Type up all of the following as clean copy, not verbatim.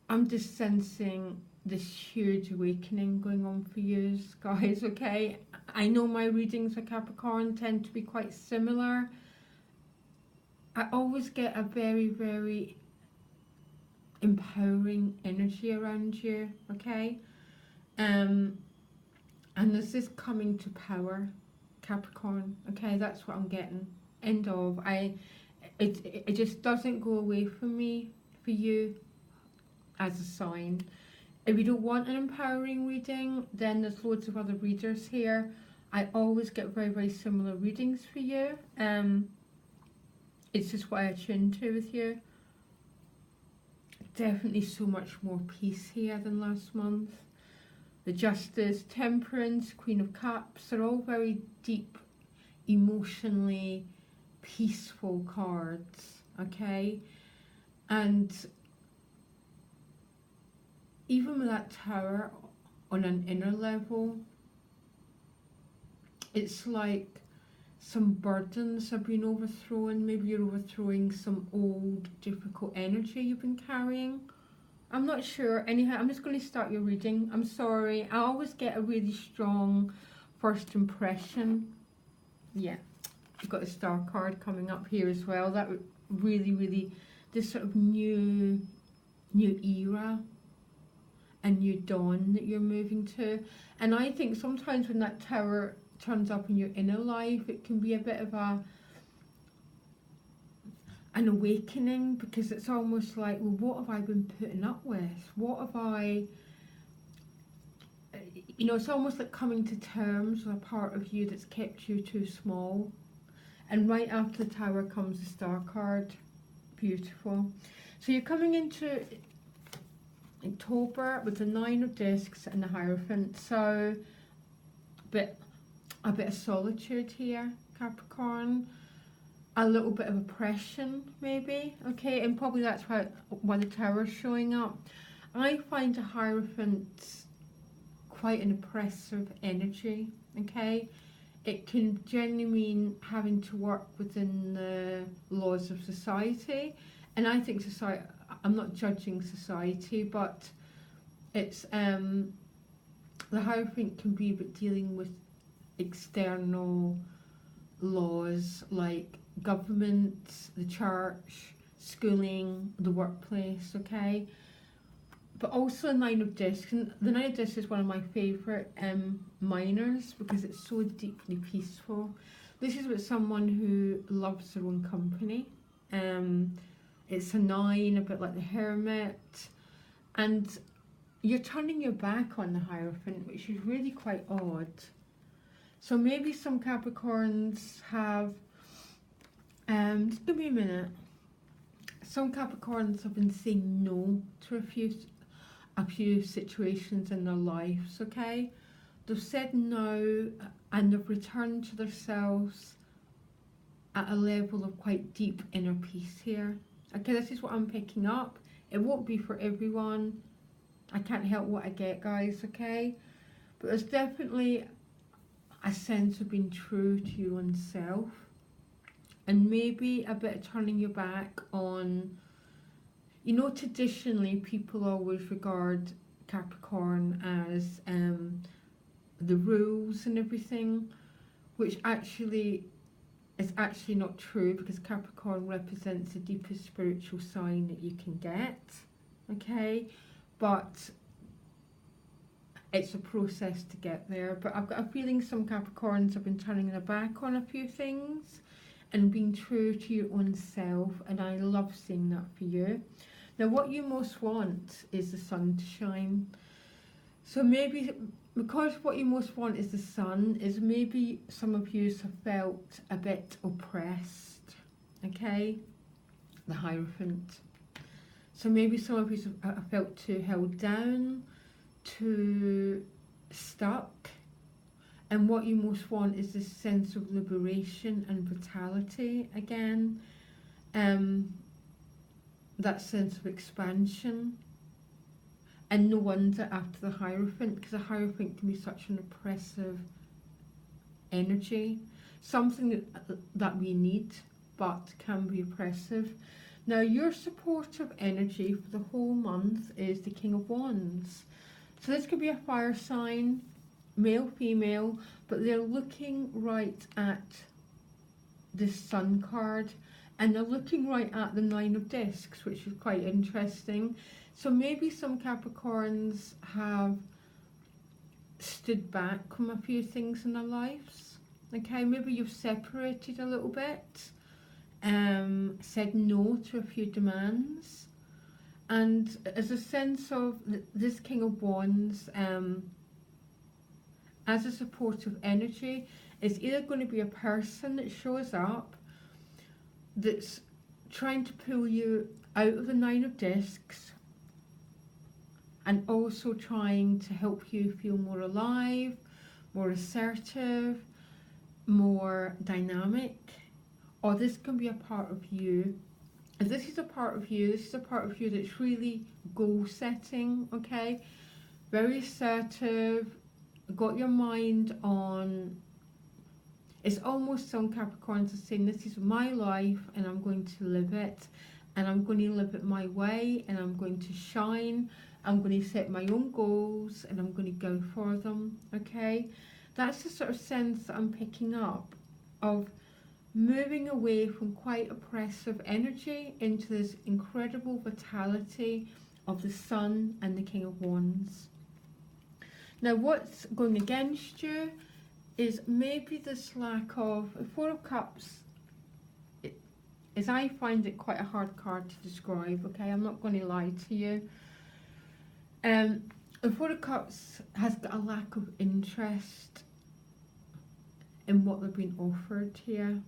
I'm just sensing this huge awakening going on for you guys, okay? I know my readings for Capricorn tend to be quite similar. I always get a very, very empowering energy around you, okay? Um, and there's this coming to power, Capricorn, okay? That's what I'm getting. End of. It just doesn't go away from me for you as a sign. If you don't want an empowering reading, then there's loads of other readers here. I always get very, very similar readings for you. It's just what I attune to with you. Definitely so much more peace here than last month. The Justice, Temperance, Queen of Cups, they're all very deep, emotionally peaceful cards, okay? And even with that Tower on an inner level, it's like some burdens have been overthrown. Maybe you're overthrowing some old, difficult energy you've been carrying. I'm not sure. Anyhow, I'm just going to start your reading. I'm sorry. I always get a really strong first impression. Yeah, you've got a star card coming up here as well. That really, really, this sort of new era, a new dawn that you're moving to. And I think sometimes when that Tower turns up in your inner life, it can be a bit of an awakening, because it's almost like, well, what have I been putting up with? What have I, it's almost like coming to terms with a part of you that's kept you too small. And right after the Tower comes the Star card. Beautiful. So you're coming into October with the Nine of Discs and the Hierophant. So a bit of solitude here, Capricorn. A little bit of oppression, maybe, okay? And probably that's why the Tower's showing up. I find the Hierophant quite an oppressive energy, okay? It can generally mean having to work within the laws of society. And I think society, I'm not judging society, but it's, the Hierophant can be about dealing with external laws like government, the church, schooling, the workplace, okay? But also Nine of Discs. And the Nine of Discs is one of my favourite minors because it's so deeply peaceful. This is with someone who loves their own company. It's a 9, a bit like the Hermit. And you're turning your back on the Hierophant, which is really quite odd. So maybe some Capricorns have, just give me a minute. Some Capricorns have been saying no to a few situations in their lives, okay? They've said no and they've returned to themselves at a level of quite deep inner peace here. Okay, this is what I'm picking up. It won't be for everyone. I can't help what I get, guys, okay? But there's definitely a sense of being true to your own self, and maybe a bit of turning your back on, traditionally people always regard Capricorn as the rules and everything, which actually is actually not true, because Capricorn represents the deepest spiritual sign that you can get, okay? But it's a process to get there. But I've got a feeling some Capricorns have been turning their back on a few things and being true to your own self, and I love seeing that for you. Now what you most want is the sun to shine. So maybe because what you most want is the sun, is maybe some of you have felt a bit oppressed, okay? The Hierophant. So maybe some of you have felt too held down, too stuck, and what you most want is this sense of liberation and vitality again, that sense of expansion. And no wonder after the Hierophant, because the Hierophant can be such an oppressive energy, something that we need but can be oppressive. Now, your supportive energy for the whole month is the King of Wands. So this could be a fire sign, male, female, but they're looking right at this Sun card, and they're looking right at the Nine of Discs, which is quite interesting. So maybe some Capricorns have stood back from a few things in their lives. Okay, maybe you've separated a little bit, said no to a few demands, and as a sense of this King of Wands, as a supportive energy, is either going to be a person that shows up that's trying to pull you out of the Nine of Discs and also trying to help you feel more alive, more assertive, more dynamic, or this can be a part of you. If this is a part of you, this is a part of you that's really goal setting, okay? Very assertive, got your mind on, it's almost some Capricorns are saying, this is my life and I'm going to live it, and I'm going to live it my way, and I'm going to shine, I'm going to set my own goals, and I'm going to go for them, okay? That's the sort of sense that I'm picking up of moving away from quite oppressive energy into this incredible vitality of the Sun and the King of Wands. Now, what's going against you is maybe this lack of Four of Cups. As I find it quite a hard card to describe, okay? I'm not going to lie to you. The Four of Cups has got a lack of interest in what they've been offered here.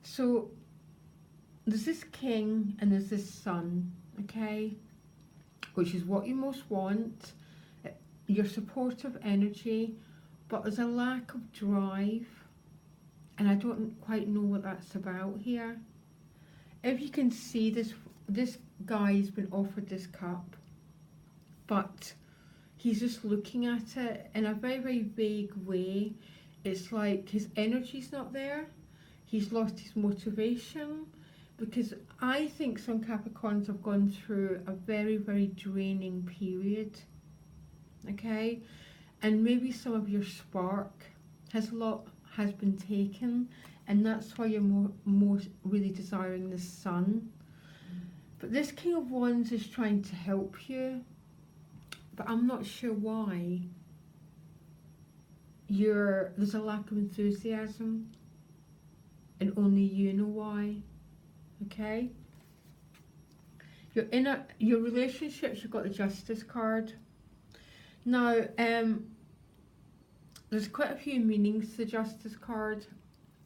So there's this King and there's this Sun, okay? Which is what you most want, your supportive energy, but there's a lack of drive, and I don't quite know what that's about here. If you can see this guy's been offered this cup, but he's just looking at it in a very, very vague way. It's like his energy's not there. He's lost his motivation, because I think some Capricorns have gone through a very, very draining period, okay? And maybe some of your spark has been taken, and that's why you're more really desiring the Sun. But this King of Wands is trying to help you, but I'm not sure why. There's a lack of enthusiasm, and only you know why, okay? Your relationships, you've got the Justice card. Now, there's quite a few meanings to the Justice card.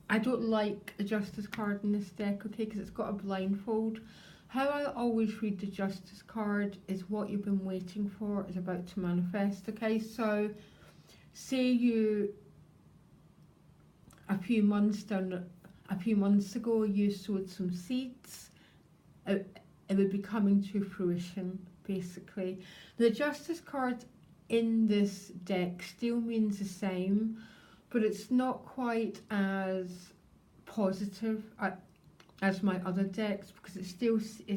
I don't like the Justice card in this deck, okay, because it's got a blindfold. How I always read the Justice card is what you've been waiting for is about to manifest, okay? So, say you, a few months ago, you sowed some seeds, it would be coming to fruition, basically. The Justice card in this deck still means the same, but it's not quite as positive as my other decks, because it's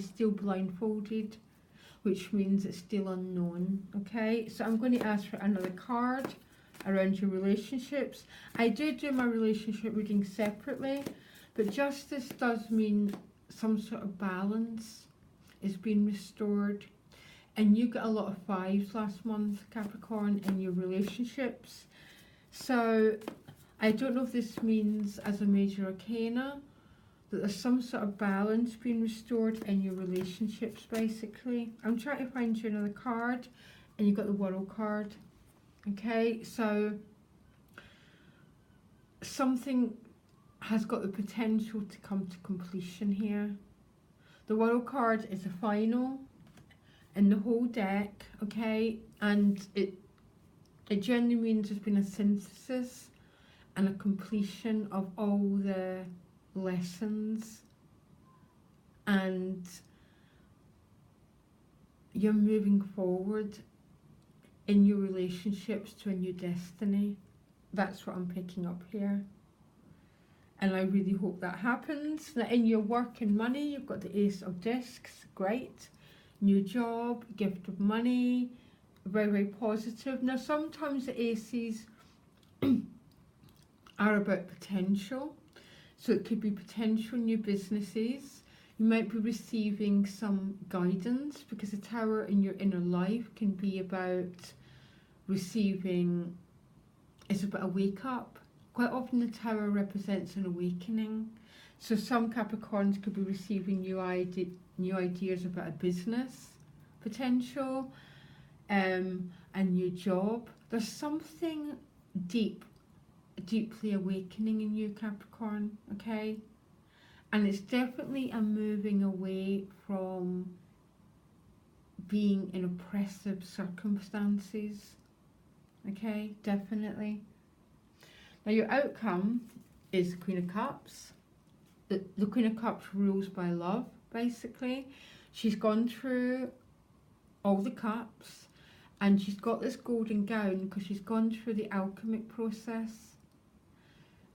still blindfolded, which means it's still unknown, okay? So I'm going to ask for another card around your relationships. I do my relationship reading separately, but Justice does mean some sort of balance is being restored. And you got a lot of 5s last month, Capricorn, in your relationships. So I don't know if this means as a major arcana that there's some sort of balance being restored in your relationships, basically. I'm trying to find you another card, and you've got the World card. Okay, so something has got the potential to come to completion here. The World card is a final in the whole deck, okay, and it generally means there's been a synthesis and a completion of all the lessons, and you're moving forward in your relationships to a new destiny. That's what I'm picking up here. and I really hope that happens. Now, in your work and money, you've got the Ace of Discs, great. New job, gift of money, very, very positive. Now, sometimes the aces are about potential. So it could be potential new businesses. You might be receiving some guidance, because the Tower in your inner life can be about receiving, it's about a wake up. Quite often the Tower represents an awakening. So some Capricorns could be receiving new ideas about a business potential, a new job. There's something deeply awakening in you, Capricorn, okay? And it's definitely a moving away from being in oppressive circumstances, okay? Definitely. Now, your outcome is the Queen of Cups. The Queen of Cups rules by love, basically. She's gone through all the cups, and she's got this golden gown because she's gone through the alchemic process,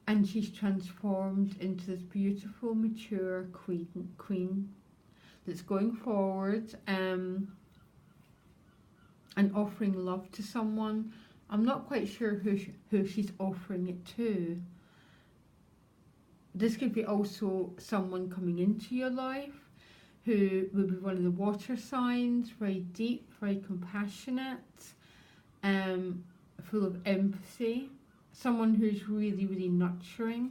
and she's transformed into this beautiful, mature queen that's going forward and offering love to someone. I'm not quite sure who she's offering it to. This could be also someone coming into your life who would be one of the water signs, very deep, very compassionate, full of empathy, someone who's really, really nurturing.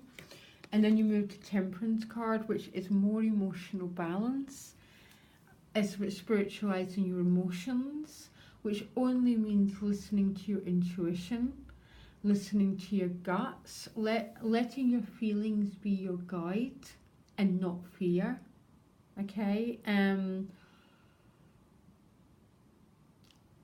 And then you move to Temperance card, which is more emotional balance. It's about spiritualizing your emotions, which only means listening to your intuition, listening to your guts, letting your feelings be your guide and not fear. Okay,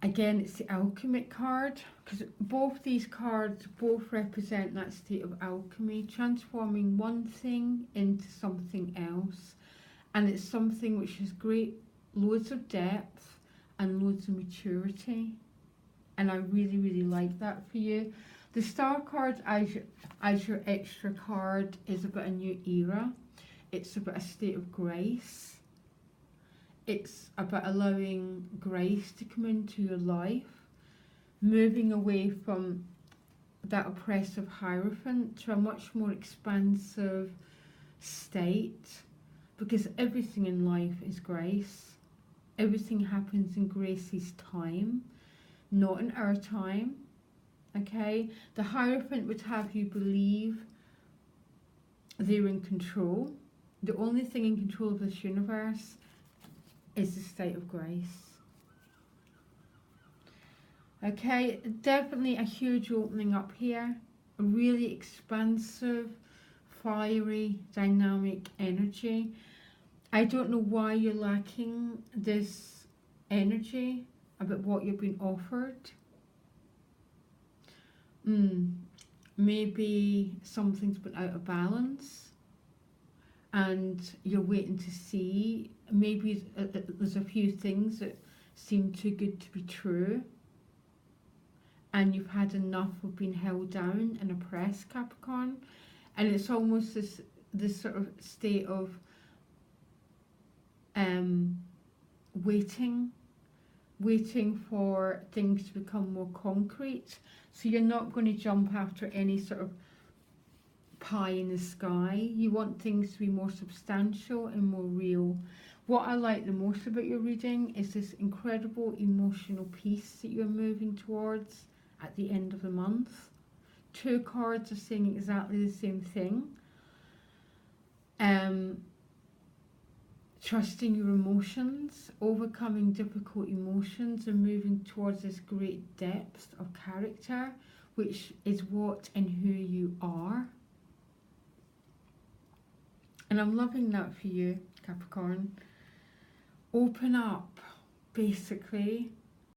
again, it's the alchemic card, because both these cards both represent that state of alchemy, transforming one thing into something else, and it's something which has loads of depth and loads of maturity, and I really, really like that for you. The Star card as your extra card is about a new era. It's about a state of grace. It's about allowing grace to come into your life, moving away from that oppressive Hierophant to a much more expansive state, because everything in life is grace. Everything happens in Grace's time, not in our time. Okay? The Hierophant would have you believe they're in control. The only thing in control of this universe is the state of grace. Okay, definitely a huge opening up here. A really expansive, fiery, dynamic energy. I don't know why you're lacking this energy about what you've been offered. Maybe something's been out of balance and you're waiting to see. Maybe there's a few things that seem too good to be true, and you've had enough of being held down and oppressed, Capricorn. And it's almost this sort of state of waiting for things to become more concrete. So you're not going to jump after any sort of pie in the sky. You want things to be more substantial and more real. What I like the most about your reading is this incredible emotional peace that you're moving towards at the end of the month. Two cards are saying exactly the same thing. Trusting your emotions, overcoming difficult emotions, and moving towards this great depth of character, which is what and who you are. And I'm loving that for you, Capricorn. Open up, basically.